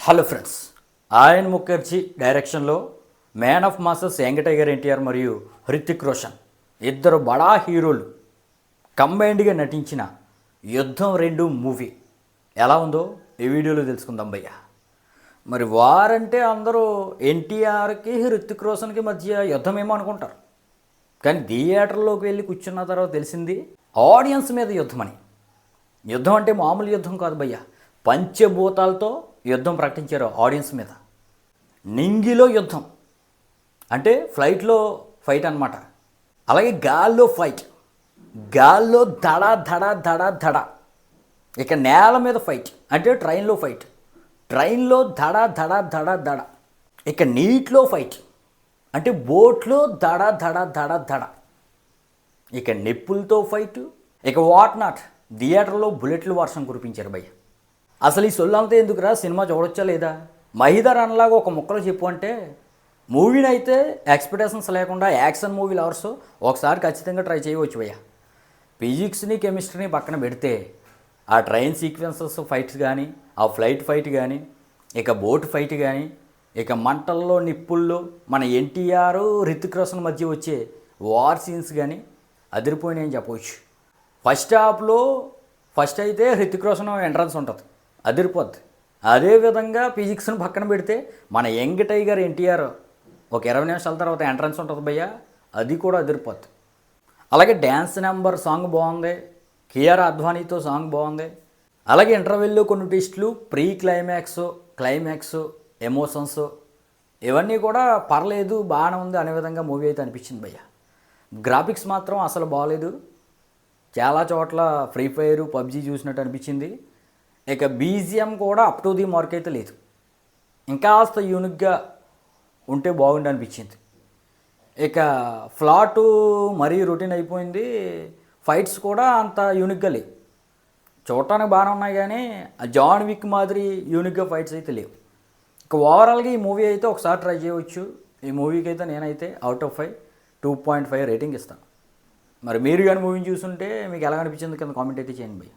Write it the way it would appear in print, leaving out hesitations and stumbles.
Hello friends, ఆయన్ ముఖర్జీ డైరెక్షన్లో man of masses young tiger NTR మరియు హృతిక్ రోషన్ ఇద్దరు బడా హీరోలు కంబైన్డ్గా నటించిన యుద్ధం 2 మూవీ ఎలా ఉందో ఈ వీడియోలో తెలుసుకుందాం భయ్య. మరి వారంటే అందరూ ఎన్టీఆర్కి హృతిక్ రోషన్కి మధ్య యుద్ధం ఏమో అనుకుంటారు, కానీ థియేటర్లోకి వెళ్ళి కూర్చున్న తర్వాత తెలిసింది ఆడియన్స్ మీద యుద్ధమని. యుద్ధం అంటే మామూలు యుద్ధం కాదు భయ్య, పంచభూతాలతో యుద్ధం ప్రకటించారు ఆడియన్స్ మీద. నింగిలో యుద్ధం అంటే ఫ్లైట్లో ఫైట్ అన్నమాట. అలాగే గాల్లో ఫైట్, గాల్లో దడ దడ దడ దడ. ఇక నేల మీద ఫైట్ అంటే ట్రైన్లో ఫైట్, ట్రైన్లో దడ దడ దడ దడ. ఇక నీటిలో ఫైట్ అంటే బోట్లో దడ దడ దడ దడ. ఇక నిప్పులతో ఫైట్, ఇక వాట్ నాట్ థియేటర్లో బుల్లెట్లు వర్షం కురిపించారు భయ్య. అసలు ఈ సొల్లంతా ఎందుకురా, సినిమా చూడొచ్చా లేదా? మహిదర్ అనలాగా ఒక ముక్కలో చెప్పు అంటే మూవీని అయితే ఎక్స్పెక్టేషన్స్ లేకుండా యాక్షన్ మూవీ లవర్స్ ఒకసారి ఖచ్చితంగా ట్రై చేయవచ్చు భయ్య. ఫిజిక్స్ని కెమిస్ట్రీని పక్కన పెడితే ఆ ట్రైన్ సీక్వెన్సెస్ ఫైట్స్ కానీ, ఆ ఫ్లైట్ ఫైట్ కానీ, ఇక బోట్ ఫైట్ కానీ, ఇక మంటల్లో నిప్పుల్లో మన ఎన్టీఆర్ హృతిక్ రోషన్ మధ్య వచ్చే వార్ సీన్స్ కానీ అదిరిపోయినాయని చెప్పవచ్చు. ఫస్ట్ అయితే హృతిక్ రోషన్ ఎంట్రన్స్ ఉంటుంది, అదిరిపోద్ది. అదేవిధంగా ఫిజిక్స్ని పక్కన పెడితే మన యంగ్ టైగర్ ఎన్టీఆర్ ఒక 20 నిమిషాల తర్వాత ఎంట్రన్స్ ఉంటుంది భయ్య, అది కూడా అదిరిపోద్ది. అలాగే డ్యాన్స్ నెంబర్ సాంగ్ బాగుంది, కేఆర్ అద్వానీతో సాంగ్ బాగుంది. అలాగే ఇంటర్వెల్లో కొన్ని ట్విస్టులు, ప్రీ క్లైమాక్స్ ఎమోషన్స్ ఇవన్నీ కూడా పర్లేదు, బాగానే ఉంది అనే విధంగా మూవీ అయితే అనిపించింది భయ్య. గ్రాఫిక్స్ మాత్రం అసలు బాగాలేదు, చాలా చోట్ల ఫ్రీ ఫైర్ పబ్జీ చూసినట్టు అనిపించింది. ఇక బీజిఎం కూడా అప్ టు ది మార్క్ అయితే లేదు, ఇంకాస్త యూనిక్గా ఉంటే బాగుండి అనిపించింది. ఇక ఫ్లాటు మరీ రొటీన్ అయిపోయింది, ఫైట్స్ కూడా అంత యూనిక్గా లేవు. చూడటానికి బాగానే ఉన్నాయి కానీ జాన్ విక్ మాదిరి యూనిక్గా ఫైట్స్ అయితే లేవు. ఇక ఓవరాల్గా ఈ మూవీ అయితే ఒకసారి ట్రై చేయవచ్చు. ఈ మూవీకి అయితే నేనైతే అవుట్ ఆఫ్ 5 2.5 రేటింగ్ ఇస్తాను. మరి మీరు కానీ మూవీని చూస్తుంటే మీకు ఎలా అనిపించింది కింద కామెంట్ అయితే చేయండి భయ్య.